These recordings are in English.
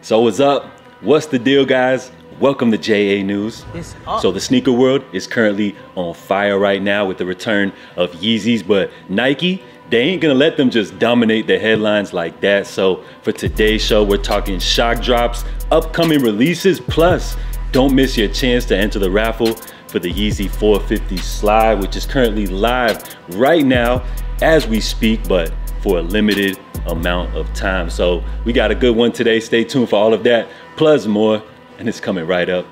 So what's up? What's the deal, guys? Welcome to JA News. So the sneaker world is currently on fire right now with the return of Yeezys, but Nike, they ain't gonna let them just dominate the headlines like that. So for today's show, we're talking shock drops, upcoming releases, plus don't miss your chance to enter the raffle for the Yeezy 450 slide, which is currently live right now as we speak, but for a limited amount of time. So we got a good one today. Stay tuned for all of that, plus more, and it's coming right up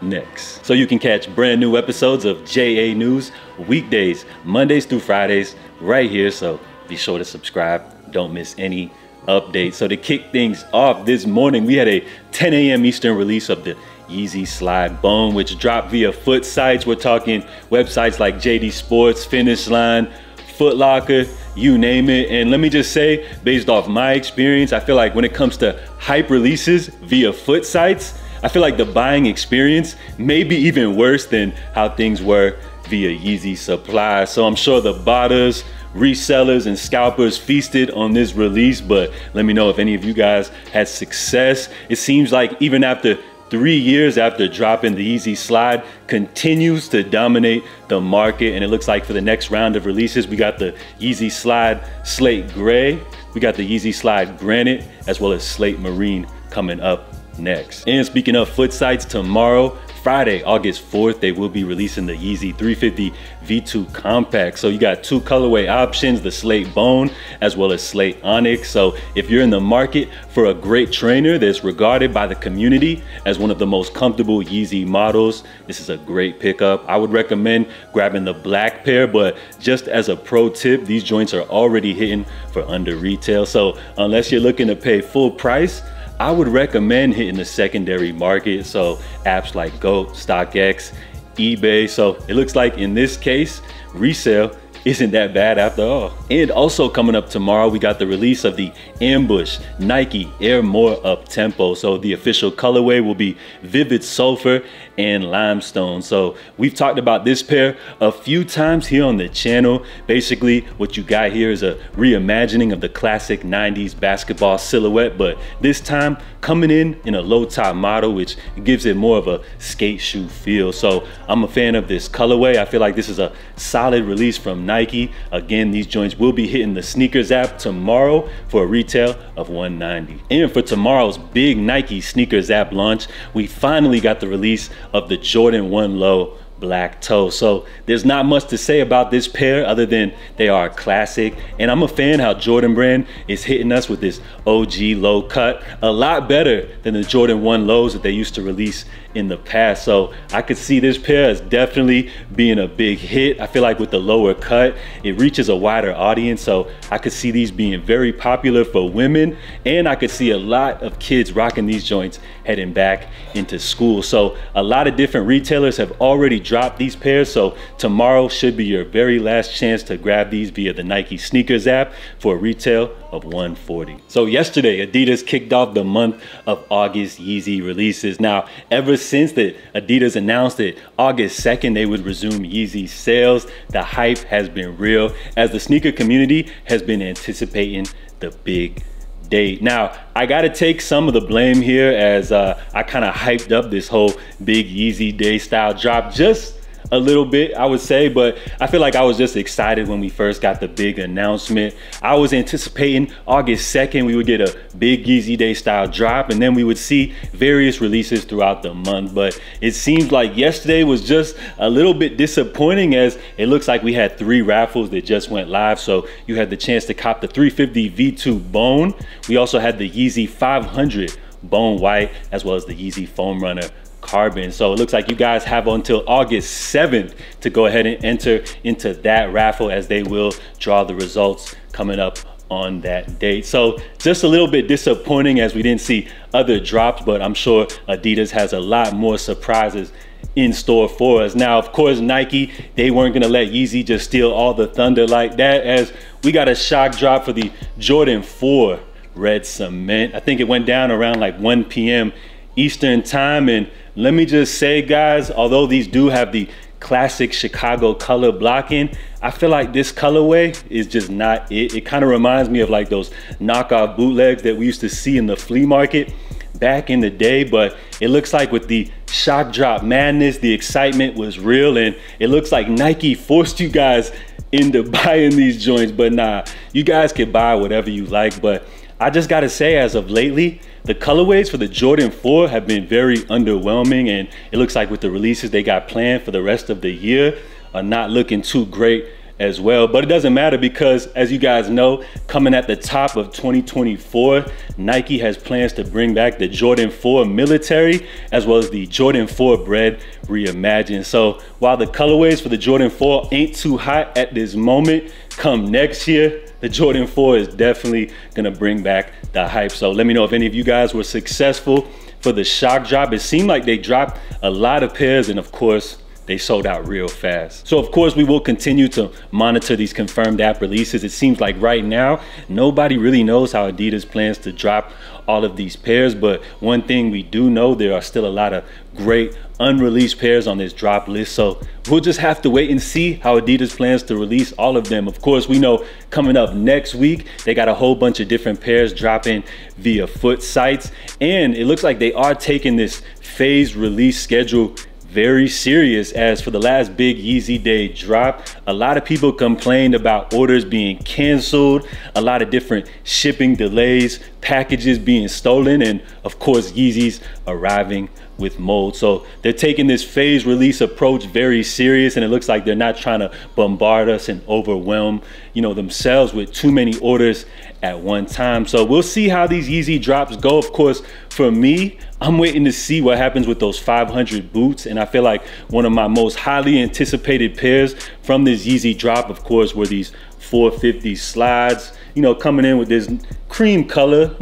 next. So you can catch brand new episodes of JA News weekdays, Mondays through Fridays, right here. So be sure to subscribe. Don't miss any updates. So to kick things off this morning, we had a 10 a.m. Eastern release of the Yeezy Slide Bone, which dropped via foot sites. We're talking websites like JD Sports, Finish Line, Foot Locker, you name it. And let me just say, based off my experience, I feel like when it comes to hype releases via foot sites, I feel like the buying experience may be even worse than how things were via Yeezy Supply. So I'm sure the botters, resellers, and scalpers feasted on this release, but let me know if any of you guys had success. It seems like even after 3 years after dropping, the Yeezy Slide continues to dominate the market, and it looks like for the next round of releases, we got the Yeezy Slide Slate Gray, we got the Yeezy Slide Granite, as well as Slate Marine coming up next. And speaking of foot sites, tomorrow, Friday, August 4th, they will be releasing the Yeezy 350 V2 Compact. So you got two colorway options, the Slate Bone as well as Slate Onyx. So if you're in the market for a great trainer that's regarded by the community as one of the most comfortable Yeezy models, this is a great pickup. I would recommend grabbing the black pair, but just as a pro tip, these joints are already hitting for under retail. So unless you're looking to pay full price, I would recommend hitting the secondary market. So apps like GOAT, StockX, eBay. So it looks like in this case, resale isn't that bad after all. And also coming up tomorrow, we got the release of the Ambush Nike Air More Up Tempo. So the official colorway will be Vivid Sulfur and Limestone. So we've talked about this pair a few times here on the channel. Basically, what you got here is a reimagining of the classic 90s basketball silhouette, but this time coming in a low top model, which gives it more of a skate shoe feel. So I'm a fan of this colorway. I feel like this is a solid release from Nike. Again, these joints will be hitting the sneakers app tomorrow for a retail of $190. And for tomorrow's big Nike sneakers app launch, we finally got the release of the Jordan 1 Low Black Toe. So there's not much to say about this pair other than they are a classic, and I'm a fan how Jordan brand is hitting us with this OG low cut, a lot better than the Jordan 1 Lows that they used to release in the past. So I could see this pair as definitely being a big hit. I feel like with the lower cut, it reaches a wider audience, so I could see these being very popular for women, and I could see a lot of kids rocking these joints heading back into school. So a lot of different retailers have already dropped these pairs, so tomorrow should be your very last chance to grab these via the Nike sneakers app for a retail of $140. So yesterday, Adidas kicked off the month of August Yeezy releases. Now, ever since that Adidas announced that August 2nd they would resume Yeezy sales, the hype has been real as the sneaker community has been anticipating the big date. Now, I gotta take some of the blame here as I kind of hyped up this whole big Yeezy Day style drop just a little bit, I would say, but I feel like I was just excited when we first got the big announcement. I was anticipating August 2nd we would get a big Yeezy Day style drop, and then we would see various releases throughout the month. But it seems like yesterday was just a little bit disappointing, as it looks like we had 3 raffles that just went live. So you had the chance to cop the 350 V2 Bone. We also had the Yeezy 500 Bone White, as well as the Yeezy Foam Runner Carbon. So it looks like you guys have until August 7th to go ahead and enter into that raffle, as they will draw the results coming up on that date. So just a little bit disappointing as we didn't see other drops, but I'm sure Adidas has a lot more surprises in store for us. Now, of course, Nike, they weren't gonna let Yeezy just steal all the thunder like that, as we got a shock drop for the Jordan 4 Red Cement. I think it went down around like 1 p.m. Eastern time, and let me just say, guys, although these do have the classic Chicago color blocking. I feel like this colorway is just not it. It kind of reminds me of like those knockoff bootlegs that we used to see in the flea market back in the day, but it looks like with the shock drop madness, the excitement was real, and it looks like Nike forced you guys into buying these joints. But nah, you guys can buy whatever you like. But I just gotta say, as of lately, the colorways for the Jordan 4 have been very underwhelming, and it looks like with the releases they got planned for the rest of the year are not looking too great as well. But it doesn't matter, because as you guys know, coming at the top of 2024, Nike has plans to bring back the Jordan 4 Military as well as the Jordan 4 Bred reimagined. So while the colorways for the Jordan 4 ain't too hot at this moment, come next year, the Jordan 4 is definitely gonna bring back the hype. So let me know if any of you guys were successful for the shock drop. It seemed like they dropped a lot of pairs, and of course, they sold out real fast. So of course, we will continue to monitor these confirmed app releases. It seems like right now, nobody really knows how Adidas plans to drop all of these pairs, but one thing we do know, there are still a lot of great unreleased pairs on this drop list. So we'll just have to wait and see how Adidas plans to release all of them. Of course, we know coming up next week, they got a whole bunch of different pairs dropping via foot sites, and it looks like they are taking this phased release schedule very serious. As for the last big Yeezy Day drop, a lot of people complained about orders being canceled, a lot of different shipping delays, packages being stolen, and of course Yeezys arriving with mold. So they're taking this phase release approach very serious, and it looks like they're not trying to bombard us and overwhelm, themselves with too many orders at one time. So we'll see how these Yeezy drops go. Of course, for me, I'm waiting to see what happens with those 500 boots, and I feel like one of my most highly anticipated pairs from this Yeezy drop, of course, were these 450 slides, coming in with this cream color,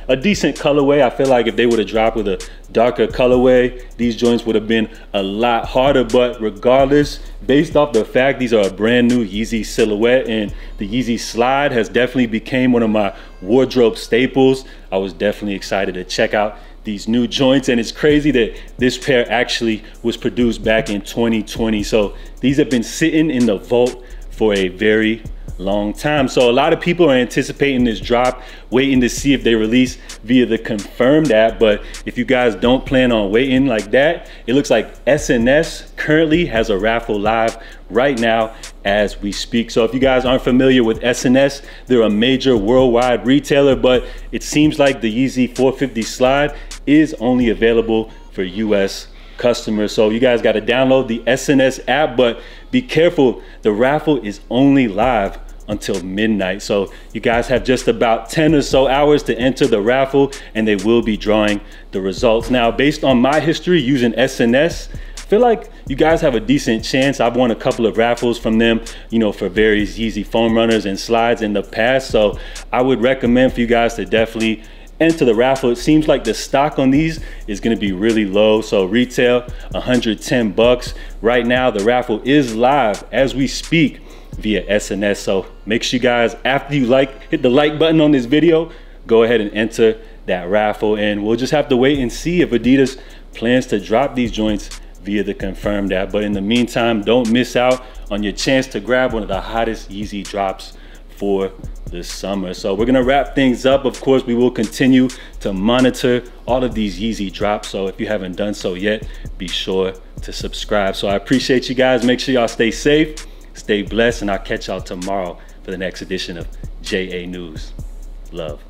a decent colorway. I feel like if they would have dropped with a darker colorway, these joints would have been a lot harder. But regardless, based off the fact these are a brand new Yeezy silhouette, and the Yeezy slide has definitely became one of my wardrobe staples, I was definitely excited to check out these new joints. And it's crazy that this pair actually was produced back in 2020. So these have been sitting in the vault for a very long time. So a lot of people are anticipating this drop, waiting to see if they release via the confirmed app. But if you guys don't plan on waiting like that, it looks like SNS currently has a raffle live right now as we speak. So if you guys aren't familiar with SNS, they're a major worldwide retailer, but it seems like the Yeezy 450 slide is only available for US customers. So you guys got to download the SNS app, but be careful, the raffle is only live until midnight. So you guys have just about 10 or so hours to enter the raffle, and they will be drawing the results. Now, based on my history using SNS, I feel like you guys have a decent chance. I've won a couple of raffles from them, for various Yeezy foam runners and slides in the past. So I would recommend for you guys to definitely enter the raffle. It seems like the stock on these is going to be really low. So retail, 110 bucks. Right now, the raffle is live as we speak via SNS. So make sure you guys, after you hit the like button on this video, go ahead and enter that raffle, and we'll just have to wait and see if Adidas plans to drop these joints via the confirmed app. But in the meantime, don't miss out on your chance to grab one of the hottest Yeezy drops for the summer. So we're gonna wrap things up. Of course, we will continue to monitor all of these Yeezy drops. So if you haven't done so yet, be sure to subscribe. So I appreciate you guys. Make sure y'all stay safe, stay blessed, and I'll catch y'all tomorrow for the next edition of JA News. Love.